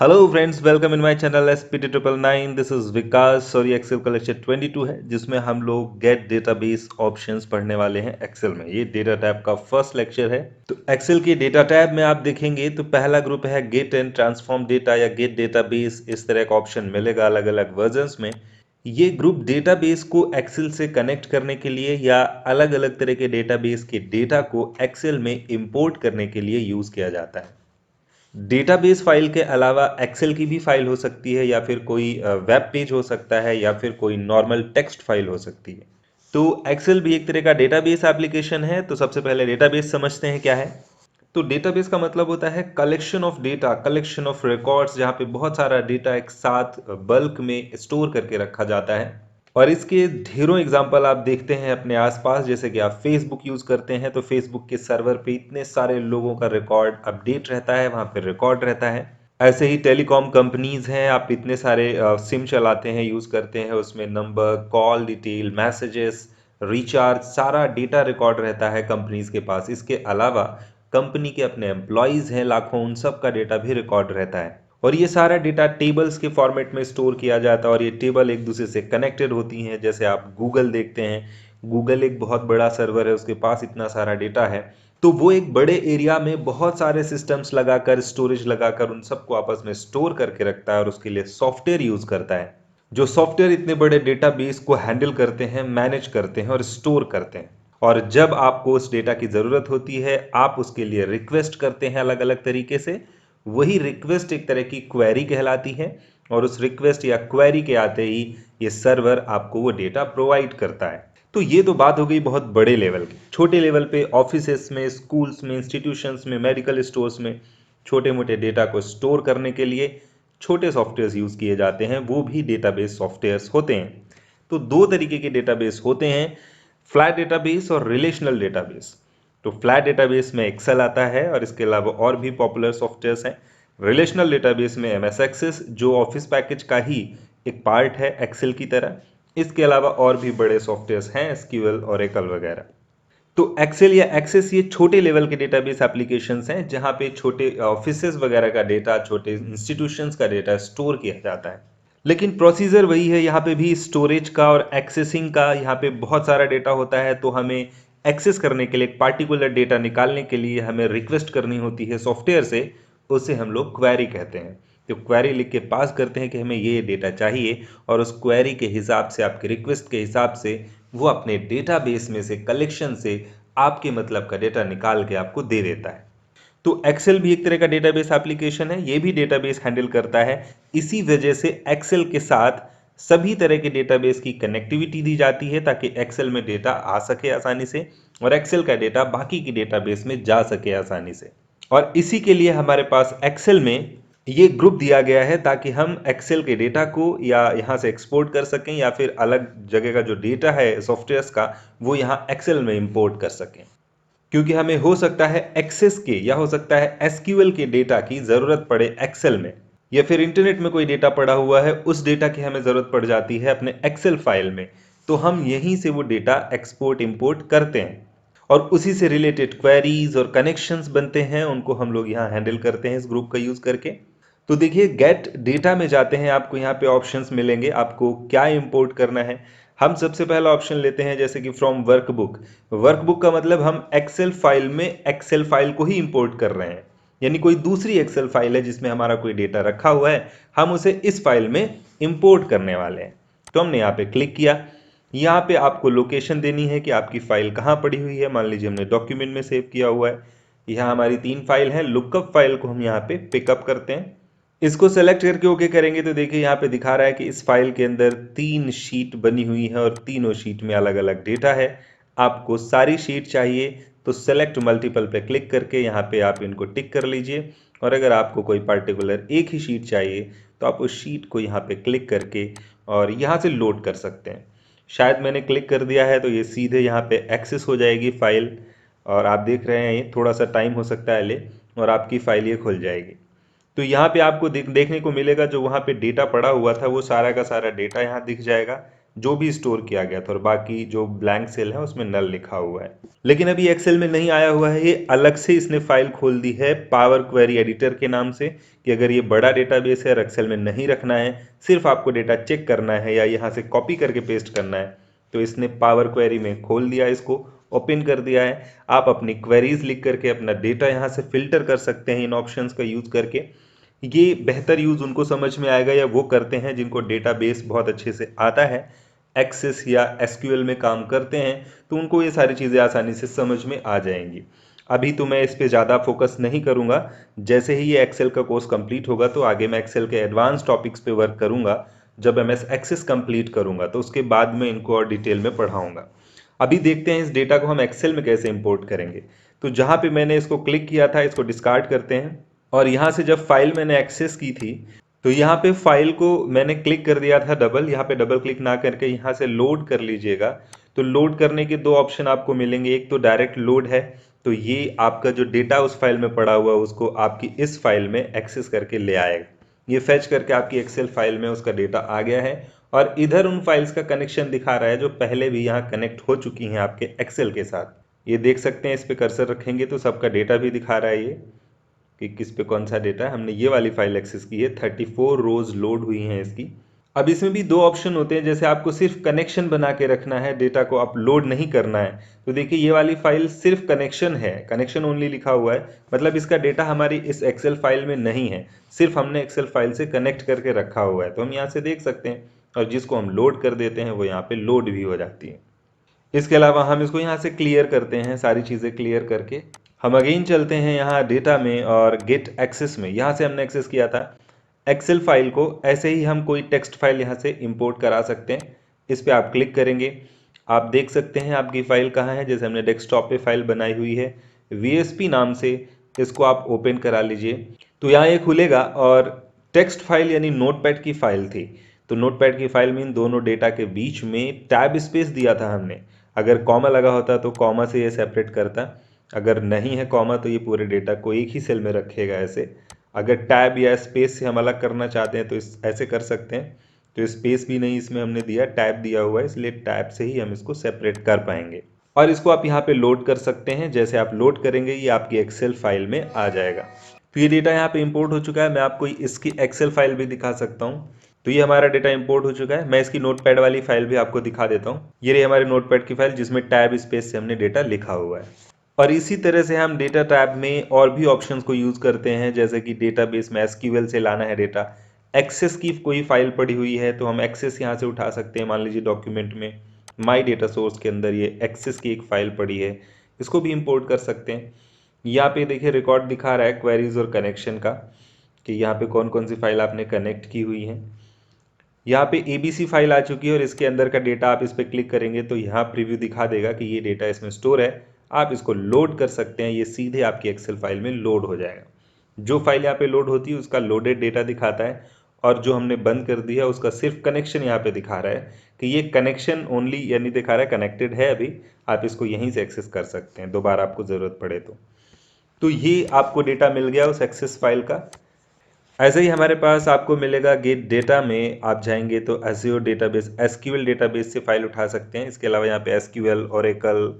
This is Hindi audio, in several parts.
Hello friends, welcome in my channel SPT 999। This is Vikas और ये एक्सेल का लेक्चर 22 है जिसमें हम लोग गेट डेटाबेस ऑप्शंस पढ़ने वाले हैं एक्सेल में। ये डेटा टैब का फर्स्ट लेक्चर है। तो एक्सेल के डेटा टैब में आप देखेंगे तो पहला ग्रुप है गेट एंड ट्रांसफॉर्म डेटा या गेट डेटाबेस। इस तरह का ऑप्शन मिलेगा अलग अलग वर्जन्स में। ये ग्रुप डेटाबेस को एक्सेल से कनेक्ट करने के लिए या अलग अलग तरह के डेटाबेस के डेटा को एक्सेल में इंपोर्ट करने के लिए यूज किया जाता है। डेटाबेस फाइल के अलावा एक्सेल की भी फाइल हो सकती है या फिर कोई वेब पेज हो सकता है या फिर कोई नॉर्मल टेक्स्ट फाइल हो सकती है। तो एक्सेल भी एक तरह का डेटाबेस एप्लीकेशन है। तो सबसे पहले डेटाबेस समझते हैं क्या है। तो डेटाबेस का मतलब होता है collection of data, collection of records, जहाँ पे बहुत सारा डेटा एक साथ बल्क में स्टोर करके रखा जाता है। और इसके ढेरों एग्जाम्पल आप देखते हैं अपने आसपास। जैसे कि आप फेसबुक यूज करते हैं तो फेसबुक के सर्वर पे इतने सारे लोगों का रिकॉर्ड अपडेट रहता है, वहां पे रिकॉर्ड रहता है। ऐसे ही टेलीकॉम कंपनीज हैं, आप इतने सारे सिम चलाते हैं, यूज करते हैं, उसमें number, call detail, messages, recharge, सारा डेटा रिकॉर्ड रहता है कंपनीज के पास। इसके अलावा कंपनी के अपने एम्प्लॉयज हैं लाखों, उन सब का डेटा भी रिकॉर्ड रहता है। और ये सारा डेटा टेबल्स के फॉर्मेट में स्टोर किया जाता है और ये टेबल एक दूसरे से कनेक्टेड होती हैं। जैसे आप गूगल देखते हैं, गूगल एक बहुत बड़ा सर्वर है, उसके पास इतना सारा डेटा है। तो वो एक बड़े एरिया में बहुत सारे सिस्टम्स लगाकर, स्टोरेज लगाकर उन सबको आपस में स्टोर करके रखता है और उसके लिए सॉफ्टवेयर यूज करता है। जो सॉफ्टवेयर इतने बड़े डेटाबेस को हैंडल करते हैं, मैनेज करते हैं और स्टोर करते हैं। और जब आपको उस डेटा की ज़रूरत होती है, आप उसके लिए रिक्वेस्ट करते हैं अलग अलग तरीके से। वही रिक्वेस्ट एक तरह की क्वेरी कहलाती है और उस रिक्वेस्ट या क्वेरी के आते ही ये सर्वर आपको वो डेटा प्रोवाइड करता है। तो ये तो बात हो गई बहुत बड़े लेवल की। छोटे लेवल पे ऑफिसेस में, स्कूल्स में, इंस्टीट्यूशंस में, मेडिकल स्टोर्स में छोटे मोटे डेटा को स्टोर करने के लिए छोटे सॉफ्टवेयर यूज़ किए जाते हैं, वो भी डेटाबेस सॉफ्टवेयर्स होते हैं। तो दो तरीके के डेटाबेस होते हैं, फ्लैट डेटाबेस और रिलेशनल डेटाबेस। तो फ्लैट डेटाबेस में एक्सेल आता है और इसके अलावा और भी पॉपुलर सॉफ्टवेयर्स हैं। रिलेशनल डेटाबेस में एमएस एक्सेस, जो ऑफिस पैकेज का ही एक पार्ट है एक्सेल की तरह। इसके अलावा और भी बड़े सॉफ्टवेयर्स हैं, एसक्यूएल, ओरेकल वगैरह। तो एक्सेल या एक्सेस ये छोटे लेवल के डेटाबेस एप्लीकेशंस हैं जहां पे छोटे ऑफिसेज वगैरह का डेटा, छोटे इंस्टीट्यूशंस का डेटा स्टोर किया जाता है। लेकिन प्रोसीजर वही है, यहाँ पे भी स्टोरेज का और एक्सेसिंग का। यहाँ पे बहुत सारा डेटा होता है तो हमें एक्सेस करने के लिए, एक पार्टिकुलर डेटा निकालने के लिए हमें रिक्वेस्ट करनी होती है सॉफ्टवेयर से। उसे हम लोग क्वेरी कहते हैं। तो क्वेरी लिख के पास करते हैं कि हमें ये डेटा चाहिए और उस क्वेरी के हिसाब से, आपके रिक्वेस्ट के हिसाब से वो अपने डेटाबेस में से, कलेक्शन से आपके मतलब का डेटा निकाल के आपको दे देता है। तो एक्सेल भी एक तरह का डेटाबेस एप्लीकेशन है, ये भी डेटाबेस हैंडल करता है। इसी वजह से एक्सेल के साथ सभी तरह के डेटाबेस की कनेक्टिविटी दी जाती है ताकि एक्सेल में डेटा आ सके आसानी से और एक्सेल का डेटा बाकी की डेटाबेस में जा सके आसानी से। और इसी के लिए हमारे पास एक्सेल में ये ग्रुप दिया गया है ताकि हम एक्सेल के डेटा को या यहाँ से एक्सपोर्ट कर सकें या फिर अलग जगह का जो डेटा है सॉफ्टवेयर्स का, वो यहाँ एक्सेल में इंपोर्ट कर सकें। क्योंकि हमें हो सकता है एक्सेस के या हो सकता है एसक्यूएल के डेटा की ज़रूरत पड़े एक्सेल में, या फिर इंटरनेट में कोई डेटा पड़ा हुआ है, उस डेटा की हमें ज़रूरत पड़ जाती है अपने एक्सेल फाइल में। तो हम यहीं से वो डेटा एक्सपोर्ट इंपोर्ट करते हैं और उसी से रिलेटेड क्वेरीज और कनेक्शंस बनते हैं, उनको हम लोग यहाँ हैंडल करते हैं इस ग्रुप का यूज़ करके। तो देखिए, गेट डेटा में जाते हैं, आपको यहाँ पे ऑप्शंस मिलेंगे, आपको क्या इंपोर्ट करना है। हम सबसे पहला ऑप्शन लेते हैं जैसे कि फ्रॉम वर्कबुक। वर्कबुक का मतलब हम एक्सेल फाइल में एक्सेल फाइल को ही इंपोर्ट कर रहे हैं, यानी कोई दूसरी एक्सेल फाइल है जिसमें हमारा कोई डेटा रखा हुआ है, हम उसे इस फाइल में इंपोर्ट करने वाले हैं। तो हमने यहाँ पे क्लिक किया। यहाँ पे आपको लोकेशन देनी है कि आपकी फाइल कहाँ पड़ी हुई है। मान लीजिए हमने डॉक्यूमेंट में सेव किया हुआ है। यहाँ हमारी 3 फाइल है। लुकअप फाइल को हम यहाँ पे पिकअप करते हैं। इसको सेलेक्ट करके ओके करेंगे तो देखिए यहाँ पे दिखा रहा है कि इस फाइल के अंदर 3 शीट बनी हुई है और तीनों शीट में अलग अलग डेटा है। आपको सारी शीट चाहिए तो सेलेक्ट मल्टीपल पे क्लिक करके यहाँ पे आप इनको टिक कर लीजिए। और अगर आपको कोई पर्टिकुलर एक ही शीट चाहिए तो आप उस शीट को यहाँ पे क्लिक करके और यहाँ से लोड कर सकते हैं। शायद मैंने क्लिक कर दिया है तो ये सीधे यहाँ पे एक्सेस हो जाएगी फाइल। और आप देख रहे हैं ये थोड़ा सा टाइम हो सकता है ले, और आपकी फाइल ये खुल जाएगी। तो यहाँ पे आपको देखने को मिलेगा जो वहाँ पे डेटा पड़ा हुआ था वो सारा का सारा डेटा यहाँ दिख जाएगा। जो भी स्टोर किया गया था, और बाकी जो ब्लैंक सेल है उसमें नल लिखा हुआ है। लेकिन अभी एक्सेल में नहीं आया हुआ है, ये अलग से इसने फाइल खोल दी है पावर क्वेरी एडिटर के नाम से, कि अगर ये बड़ा डेटाबेस है और एक्सेल में नहीं रखना है, सिर्फ आपको डेटा चेक करना है या यहाँ से कॉपी करके पेस्ट करना है, तो इसने पावर क्वेरी में खोल दिया, इसको ओपन कर दिया है। आप अपनी क्वेरीज लिख करके अपना डेटा यहाँ से फिल्टर कर सकते हैं इन ऑप्शंस का यूज करके। ये बेहतर यूज उनको समझ में आएगा या वो करते हैं जिनको डेटाबेस बहुत अच्छे से आता है, एक्सेस या एसक्यूएल में काम करते हैं, तो उनको ये सारी चीज़ें आसानी से समझ में आ जाएंगी। अभी तो मैं इस पे ज़्यादा फोकस नहीं करूँगा। जैसे ही ये एक्सेल का कोर्स कंप्लीट होगा तो आगे मैं एक्सेल के एडवांस टॉपिक्स पे वर्क करूँगा। जब एमएस एक्सेस कंप्लीट करूँगा तो उसके बाद में इनको और डिटेल में पढ़ाऊँगा। अभी देखते हैं इस डेटा को हम एक्सेल में कैसे इंपोर्ट करेंगे। तो जहाँ पे मैंने इसको क्लिक किया था, इसको डिस्कार्ड करते हैं, और यहाँ से जब फाइल मैंने एक्सेस की थी तो यहाँ पे फाइल को मैंने क्लिक कर दिया था डबल, यहाँ पे डबल क्लिक ना करके यहाँ से लोड कर लीजिएगा। तो लोड करने के दो ऑप्शन आपको मिलेंगे, एक तो डायरेक्ट लोड है, तो ये आपका जो डेटा उस फाइल में पड़ा हुआ है उसको आपकी इस फाइल में एक्सेस करके ले आएगा। ये फेच करके आपकी एक्सेल फाइल में उसका डेटा आ गया है, और इधर उन फाइल्स का कनेक्शन दिखा रहा है जो पहले भी यहाँ कनेक्ट हो चुकी हैं आपके एक्सेल के साथ। ये देख सकते हैं, इस पे कर्सर रखेंगे तो सबका डेटा भी दिखा रहा है ये, कि किस पे कौन सा डेटा है। हमने ये वाली फाइल एक्सेस की है, 34 रोज लोड हुई हैं इसकी। अब इसमें भी दो ऑप्शन होते हैं, जैसे आपको सिर्फ कनेक्शन बना के रखना है, डेटा को अपलोड नहीं करना है, तो देखिए ये वाली फाइल सिर्फ कनेक्शन है, कनेक्शन ओनली लिखा हुआ है, मतलब इसका डेटा हमारी इस एक्सेल फाइल में नहीं है, सिर्फ हमने एक्सेल फाइल से कनेक्ट करके रखा हुआ है, तो हम यहाँ से देख सकते हैं, और जिसको हम लोड कर देते हैं वो यहाँ पे लोड भी हो जाती है। इसके अलावा हम इसको यहाँ से क्लियर करते हैं, सारी चीज़ें क्लियर करके हम अगेन चलते हैं यहाँ डेटा में और गेट एक्सेस में। यहाँ से हमने एक्सेस किया था एक्सेल फाइल को, ऐसे ही हम कोई टेक्स्ट फाइल यहाँ से इंपोर्ट करा सकते हैं। इस पर आप क्लिक करेंगे, आप देख सकते हैं आपकी फाइल कहाँ है। जैसे हमने डेस्कटॉप पे फाइल बनाई हुई है VSP नाम से, इसको आप ओपन करा लीजिए तो यहाँ ये खुलेगा। और टेक्स्ट फाइल यानी नोटपैड की फाइल थी, तो नोटपैड की फाइल में इन दोनों डेटा के बीच में टैब स्पेस दिया था हमने। अगर कॉमा लगा होता तो कॉमा से ये सेपरेट करता, अगर नहीं है कॉमा तो ये पूरे डेटा को एक ही सेल में रखेगा ऐसे। अगर टैब या स्पेस से हम अलग करना चाहते हैं तो इस ऐसे कर सकते हैं। तो स्पेस भी नहीं इसमें हमने दिया, टैब दिया हुआ है, इसलिए टैब से ही हम इसको सेपरेट कर पाएंगे। और इसको आप यहाँ पे लोड कर सकते हैं, जैसे आप लोड करेंगे ये आपकी एक्सेल फाइल में आ जाएगा। तो ये डेटा यहाँ पे इंपोर्ट हो चुका है, मैं आपको इसकी एक्सेल फाइल भी दिखा सकता हूँ। तो ये हमारा डेटा इंपोर्ट हो चुका है, मैं इसकी नोटपैड वाली फाइल भी आपको दिखा देता हूँ। ये रही हमारी नोटपैड की फाइल जिसमें टैब स्पेस से हमने डेटा लिखा हुआ है। और इसी तरह से हम डेटा टैब में और भी ऑप्शंस को यूज़ करते हैं, जैसे कि डेटाबेस में एसक्यूएल से लाना है डेटा, एक्सेस की कोई फाइल पड़ी हुई है तो हम एक्सेस यहाँ से उठा सकते हैं। मान लीजिए डॉक्यूमेंट में माई डेटा सोर्स के अंदर ये एक्सेस की एक फाइल पड़ी है, इसको भी इंपोर्ट कर सकते हैं। यहाँ पे देखिए रिकॉर्ड दिखा रहा है क्वेरीज और कनेक्शन का, कि यहाँ पे कौन कौन सी फाइल आपने कनेक्ट की हुई है। यहाँ पे ABC फाइल आ चुकी है और इसके अंदर का डेटा आप इस पर क्लिक करेंगे तो यहाँ प्रीव्यू दिखा देगा कि ये डेटा इसमें स्टोर है, आप इसको लोड कर सकते हैं, ये सीधे आपकी एक्सेल फाइल में लोड हो जाएगा। जो फाइल यहाँ पे लोड होती है उसका लोडेड डेटा दिखाता है, और जो हमने बंद कर दिया उसका सिर्फ कनेक्शन यहाँ पे दिखा रहा है कि ये कनेक्शन ओनली, यानी दिखा रहा है कनेक्टेड है अभी, आप इसको यहीं से एक्सेस कर सकते हैं दोबारा आपको ज़रूरत पड़े तो ये आपको डेटा मिल गया उस एक्सेस फाइल का। ऐसे ही हमारे पास आपको मिलेगा गेट डेटा में, आप जाएंगे तो एज़्योर डेटाबेस एसक्यूएल डेटाबेस से फाइल उठा सकते हैं। इसके अलावा यहाँ पे एसक्यूएल, ओरेकल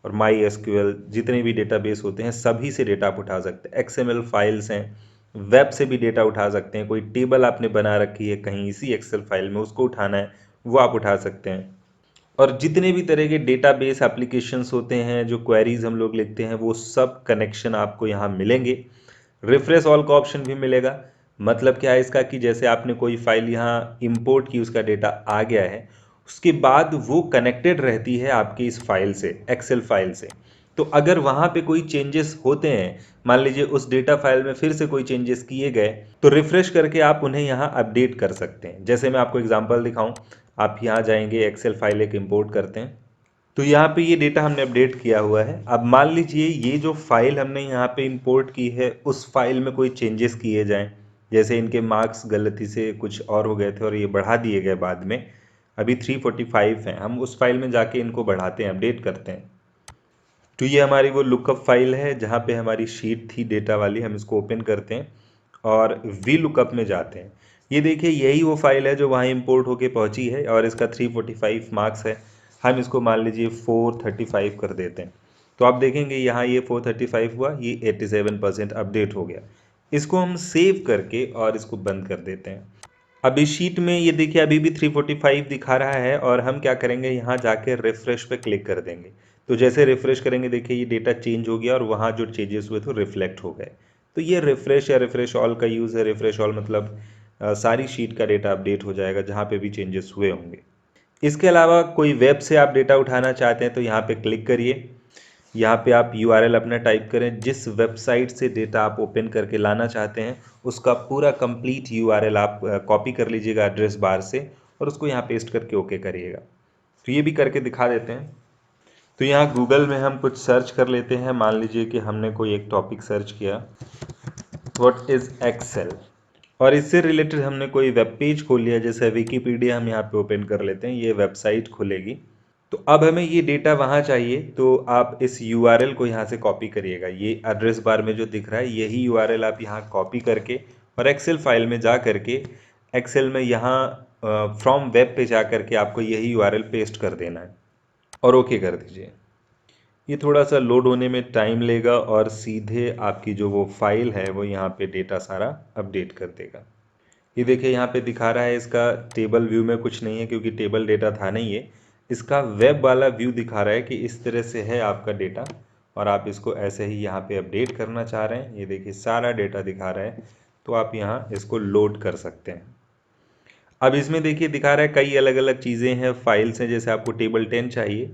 और माई एसक्यूएल जितने भी डेटाबेस होते हैं सभी से डेटा आप उठा सकते हैं। XML फाइल्स हैं, वेब से भी डेटा उठा सकते हैं। कोई टेबल आपने बना रखी है कहीं इसी एक्सेल फाइल में, उसको उठाना है वो आप उठा सकते हैं। और जितने भी तरह के डेटाबेस एप्लीकेशंस होते हैं, जो क्वेरीज हम लोग लिखते हैं, वो सब कनेक्शन आपको यहाँ मिलेंगे। रिफ्रेश ऑल का ऑप्शन भी मिलेगा। मतलब क्या है इसका, कि जैसे आपने कोई फाइल यहाँ इंपोर्ट की, उसका डेटा आ गया है, उसके बाद वो कनेक्टेड रहती है आपकी इस फाइल से, एक्सेल फाइल से। तो अगर वहाँ पे कोई चेंजेस होते हैं, मान लीजिए उस डेटा फाइल में फिर से कोई चेंजेस किए गए, तो रिफ्रेश करके आप उन्हें यहाँ अपडेट कर सकते हैं। जैसे मैं आपको एग्जांपल दिखाऊं, आप यहाँ जाएंगे, एक्सेल फाइल एक इंपोर्ट करते हैं, तो यहाँ पे ये डेटा हमने अपडेट किया हुआ है। अब मान लीजिए ये जो फाइल हमने यहाँ पे इंपोर्ट की है उस फाइल में कोई चेंजेस किए जाएं, जैसे इनके मार्क्स गलती से कुछ और हो गए थे और ये बढ़ा दिए गए बाद में, अभी 345 हैं, हम उस फाइल में जाके इनको बढ़ाते हैं, अपडेट करते हैं। तो ये हमारी वो लुकअप फाइल है जहाँ पे हमारी शीट थी डेटा वाली, हम इसको ओपन करते हैं और वी लुकअप में जाते हैं। ये देखिए यही वो फाइल है जो वहाँ इंपोर्ट होके पहुँची है और इसका 345 मार्क्स है। हम इसको मान लीजिए 435 कर देते हैं, तो आप देखेंगे यहाँ ये 435 हुआ, ये 87% अपडेट हो गया। इसको हम सेव करके और इसको बंद कर देते हैं। अब इस शीट में ये देखिए अभी भी 345 दिखा रहा है और हम क्या करेंगे, यहाँ जाके रिफ्रेश पे क्लिक कर देंगे। तो जैसे रिफ्रेश करेंगे देखिए ये डेटा चेंज हो गया और वहाँ जो चेंजेस हुए थे रिफ्लेक्ट हो गए। तो ये रिफ्रेश या रिफ्रेश ऑल का यूज़ है। रिफ्रेश ऑल मतलब सारी शीट का डेटा अपडेट हो जाएगा जहाँ पे भी चेंजेस हुए होंगे। इसके अलावा कोई वेब से आप डेटा उठाना चाहते हैं तो यहाँ पे क्लिक करिए। यहाँ पे आप URL अपना टाइप करें, जिस वेबसाइट से डेटा आप ओपन करके लाना चाहते हैं उसका पूरा कंप्लीट URL आप कॉपी कर लीजिएगा एड्रेस बार से और उसको यहाँ पेस्ट करके ओके करिएगा। तो ये भी करके दिखा देते हैं। तो यहाँ गूगल में हम कुछ सर्च कर लेते हैं। मान लीजिए कि हमने कोई एक टॉपिक सर्च किया, व्हाट इज़ एक्सेल, और इससे रिलेटेड हमने कोई वेब पेज खोल लिया, जैसे विकीपीडिया हम यहाँ पे ओपन कर लेते हैं, ये वेबसाइट खुलेगी। तो अब हमें ये डेटा वहाँ चाहिए, तो आप इस URL को यहाँ से कॉपी करिएगा। ये एड्रेस बार में जो दिख रहा है यही URL आप यहाँ कॉपी करके और एक्सेल फाइल में जा करके एक्सेल में यहाँ फ्रॉम वेब पे जा करके आपको यही URL पेस्ट कर देना है और ओके कर दीजिए। ये थोड़ा सा लोड होने में टाइम लेगा और सीधे आपकी जो वो फाइल है वो यहाँ पे डेटा सारा अपडेट कर देगा। ये देखिए यहाँ पे दिखा रहा है इसका टेबल व्यू में कुछ नहीं है क्योंकि टेबल डेटा था नहीं है। इसका वेब वाला व्यू दिखा रहा है कि इस तरह से है आपका डेटा और आप इसको ऐसे ही यहाँ पे अपडेट करना चाह रहे हैं। ये देखिए सारा डेटा दिखा रहा है, तो आप यहाँ इसको लोड कर सकते हैं। अब इसमें देखिए दिखा रहा है कई अलग अलग चीज़ें हैं, फाइल्स हैं। जैसे आपको टेबल 10 चाहिए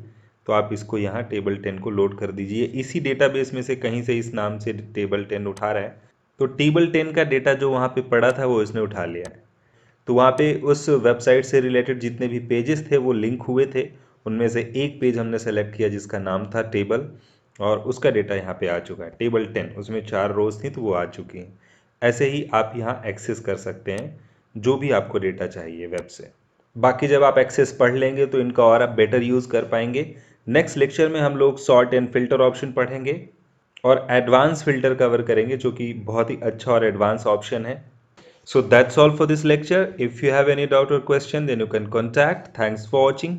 तो आप इसको यहाँ टेबल 10 को लोड कर दीजिए। इसी डेटाबेस में से कहीं से इस नाम से टेबल 10 उठा रहा है, तो टेबल 10 का डेटा जो वहाँ पे पड़ा था वो इसने उठा लिया है। तो वहाँ पे उस वेबसाइट से रिलेटेड जितने भी पेजेस थे वो लिंक हुए थे, उनमें से एक पेज हमने सेलेक्ट किया जिसका नाम था टेबल, और उसका डेटा यहाँ पे आ चुका है टेबल 10। उसमें 4 रोज थी तो वो आ चुकी हैं। ऐसे ही आप यहाँ एक्सेस कर सकते हैं जो भी आपको डेटा चाहिए वेब से। बाकी जब आप एक्सेस पढ़ लेंगे तो इनका और आप बेटर यूज़ कर पाएंगे। नेक्स्ट लेक्चर में हम लोग सॉर्ट एंड फिल्टर ऑप्शन पढ़ेंगे और एडवांस फिल्टर कवर करेंगे, जो कि बहुत ही अच्छा और एडवांस ऑप्शन है। So that's all for this lecture. If you have any doubt or question, then you can contact. Thanks for watching.